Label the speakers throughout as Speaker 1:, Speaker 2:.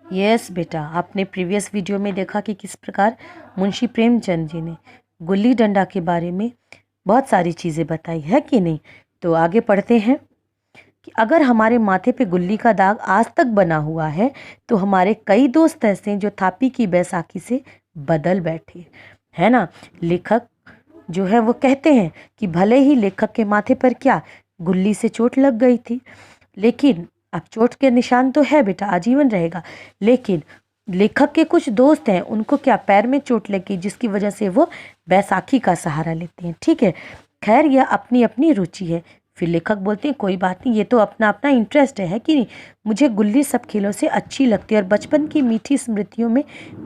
Speaker 1: Yes बेटा, आपने previous video में देखा कि किस प्रकार मुंशी प्रेमचंद जी ने गुल्ली डंडा के बारे में बहुत सारी चीज़ें बताई है कि नहीं। तो आगे पढ़ते हैं कि अगर हमारे माथे पे गुल्ली का दाग आज तक बना हुआ है तो हमारे कई दोस्त ऐसे हैं जो थापी की बैसाखी से बदल बैठे, है ना। लेखक जो है वो कहते हैं कि भले ही लेखक के माथे पर क्या गुल्ली से चोट लग गई थी, लेकिन अब चोट के निशान तो है बेटा, आजीवन रहेगा। लेकिन लेखक के कुछ दोस्त हैं, उनको क्या पैर में चोट लगी जिसकी वजह से वो बैसाखी का सहारा लेते हैं। ठीक है, खैर यह अपनी अपनी रुचि है। फिर लेखक बोलते हैं कोई बात नहीं, ये तो अपना अपना इंटरेस्ट है कि नहीं। मुझे गुल्ली सब खेलों से अच्छी लगती है और बचपन की मीठी स्मृतियों में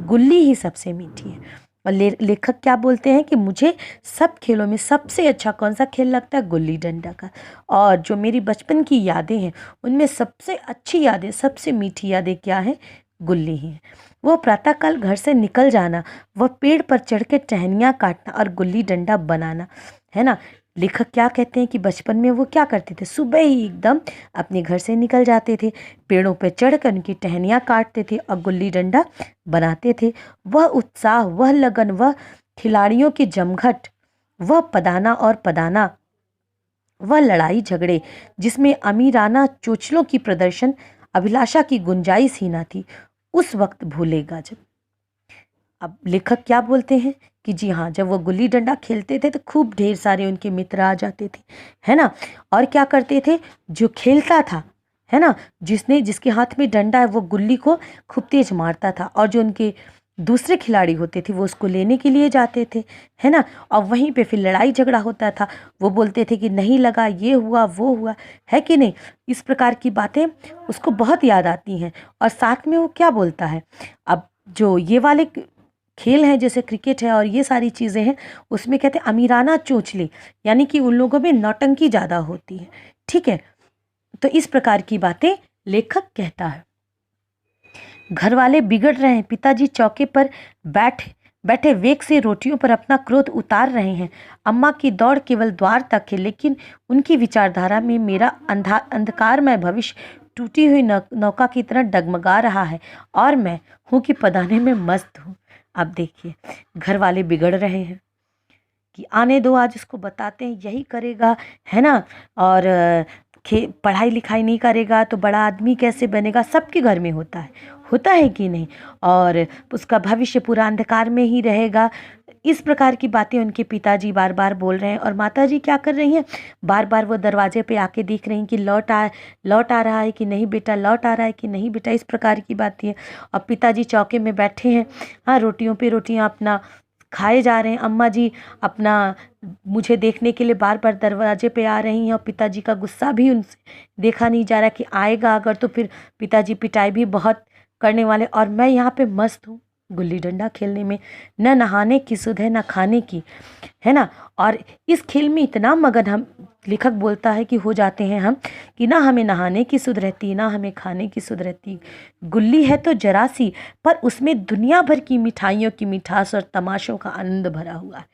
Speaker 1: गुल्ली ही सबसे मीठी है। और लेखक क्या बोलते हैं कि मुझे सब खेलों में सबसे अच्छा कौन सा खेल लगता है, गुल्ली डंडा का। और जो मेरी बचपन की यादें हैं उनमें सबसे अच्छी यादें, सबसे मीठी यादें क्या है, गुल्ली ही है। वह प्रातःकाल घर से निकल जाना, वह पेड़ पर चढ़ के टहनियाँ काटना और गुल्ली डंडा बनाना, है ना। लेखक क्या कहते हैं कि बचपन में वो क्या करते थे, सुबह ही एकदम अपने घर से निकल जाते थे, पेड़ों पर चढ़कर उनकी टहनियाँ काटते थे और गुल्ली डंडा बनाते थे। वह उत्साह, वह लगन, वह खिलाड़ियों की जमघट, वह पदाना और पदाना, वह लड़ाई झगड़े जिसमें अमीराना चोचलों की प्रदर्शन अभिलाषा की गुंजाइश ही ना थी, उस वक्त भूलेगा जब। अब लेखक क्या बोलते हैं कि जी हाँ, जब वो गुल्ली डंडा खेलते थे तो खूब ढेर सारे उनके मित्र आ जाते थे, है ना। और क्या करते थे, जो खेलता था, है ना, जिसके हाथ में डंडा है वो गुल्ली को खूब तेज मारता था और जो उनके दूसरे खिलाड़ी होते थे वो उसको लेने के लिए जाते थे, है ना। और वहीं पे फिर लड़ाई झगड़ा होता था, वो बोलते थे कि नहीं लगा, ये हुआ वो हुआ, है कि नहीं। इस प्रकार की बातें उसको बहुत याद आती हैं। और साथ में वो क्या बोलता है, अब जो ये वाले खेल हैं जैसे क्रिकेट है और ये सारी चीज़ें हैं, उसमें कहते हैं अमीराना चोंचले, यानी कि उन लोगों में नौटंकी ज़्यादा होती है। ठीक है, तो इस प्रकार की बातें लेखक कहता है। घर वाले बिगड़ रहे हैं, पिताजी चौके पर बैठे वेग से रोटियों पर अपना क्रोध उतार रहे हैं। अम्मा की दौड़ केवल द्वार तक है, लेकिन उनकी विचारधारा में मेरा अंधकारमय भविष्य टूटी हुई नौका की तरह डगमगा रहा है और मैं हूँ कि पदाने में मस्त हूँ। अब देखिए, घर वाले बिगड़ रहे हैं कि आने दो, आज इसको बताते हैं, यही करेगा, है ना। और पढ़ाई लिखाई नहीं करेगा तो बड़ा आदमी कैसे बनेगा, सबके घर में होता है कि नहीं। और उसका भविष्य पूरा अंधकार में ही रहेगा। इस प्रकार की बातें उनके पिताजी बार बार बोल रहे हैं और माताजी क्या कर रही हैं, बार बार वो दरवाजे पे आके देख रही हैं कि लौट आ रहा है कि नहीं बेटा, लौट आ रहा है कि नहीं बेटा, इस प्रकार की बातें हैं। और पिताजी चौके में बैठे हैं, हाँ, रोटियों पे रोटियां अपना खाए जा रहे हैं। अम्मा जी अपना मुझे देखने के लिए बार बार दरवाजे पे आ रही हैं और पिताजी का गुस्सा भी उनसे देखा नहीं जा रहा कि आएगा अगर तो फिर पिताजी पिटाई भी बहुत करने वाले। और मैं यहाँ पे मस्त हूँ गुल्ली डंडा खेलने में, न नहाने की सुध है न खाने की, है ना। और इस खेल में इतना मगन हम, लेखक बोलता है कि हो जाते हैं हम, कि ना हमें नहाने की सुध रहती, ना हमें खाने की सुध रहती। गुल्ली है तो जरा सी, पर उसमें दुनिया भर की मिठाइयों की मिठास और तमाशों का आनंद भरा हुआ है।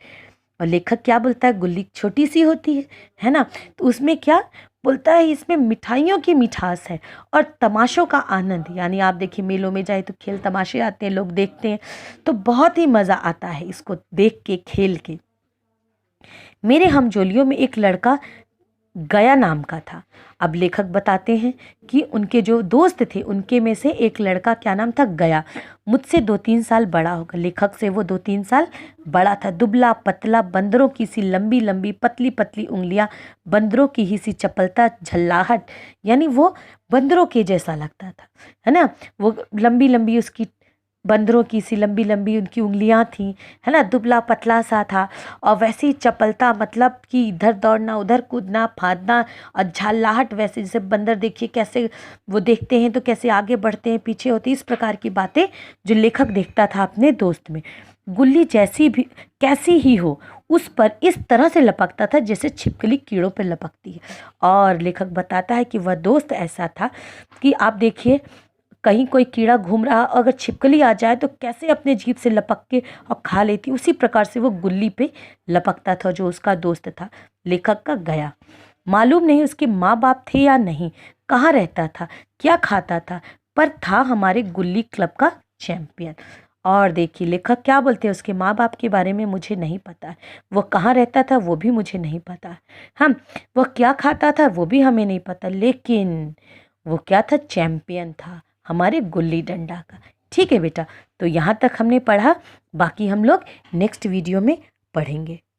Speaker 1: और लेखक क्या बोलता है, गुल्ली छोटी सी होती है ना, तो उसमें क्या बोलता है, इसमें मिठाइयों की मिठास है और तमाशों का आनंद। यानी आप देखिए, मेलों में जाए तो खेल तमाशे आते हैं, लोग देखते हैं, तो बहुत ही मज़ा आता है इसको देख के, खेल के। मेरे हमजोलियों में एक लड़का गया नाम का था। अब लेखक बताते हैं कि उनके जो दोस्त थे उनके में से एक लड़का, क्या नाम था, गया, मुझसे 2-3 साल बड़ा होगा। लेखक से वो 2-3 साल बड़ा था। दुबला पतला, बंदरों की सी लंबी लंबी पतली पतली उंगलियां, बंदरों की ही सी चपलता, झल्लाहट, यानी वो बंदरों के जैसा लगता था, है ना। वो लंबी लंबी उसकी, बंदरों की सी लंबी लंबी उनकी उंगलियां थी, है ना। दुबला पतला सा था और वैसे ही चपलता, मतलब कि इधर दौड़ना उधर कूदना फादना, और झालाहट वैसे जैसे बंदर देखिए कैसे वो देखते हैं तो कैसे आगे बढ़ते हैं, पीछे होते, इस प्रकार की बातें जो लेखक देखता था अपने दोस्त में। गुल्ली जैसी भी कैसी ही हो, उस पर इस तरह से लपकता था जैसे छिपकली कीड़ों पर लपकती है। और लेखक बताता है कि वह दोस्त ऐसा था कि आप देखिए, कहीं कोई कीड़ा घूम रहा, अगर छिपकली आ जाए तो कैसे अपने जीभ से लपक के और खा लेती, उसी प्रकार से वो गुल्ली पे लपकता था जो उसका दोस्त था, लेखक का गया। मालूम नहीं उसके माँ बाप थे या नहीं, कहाँ रहता था, क्या खाता था, पर था हमारे गुल्ली क्लब का चैंपियन। और देखिए लेखक क्या बोलते हैं, उसके माँ बाप के बारे में मुझे नहीं पता है, वो कहाँ रहता था वो भी मुझे नहीं पता है, हम वो क्या खाता था वो भी हमें नहीं पता, लेकिन वो क्या था, चैंपियन था हमारे गुल्ली डंडा का। ठीक है बेटा, तो यहाँ तक हमने पढ़ा, बाकी हम लोग नेक्स्ट वीडियो में पढ़ेंगे।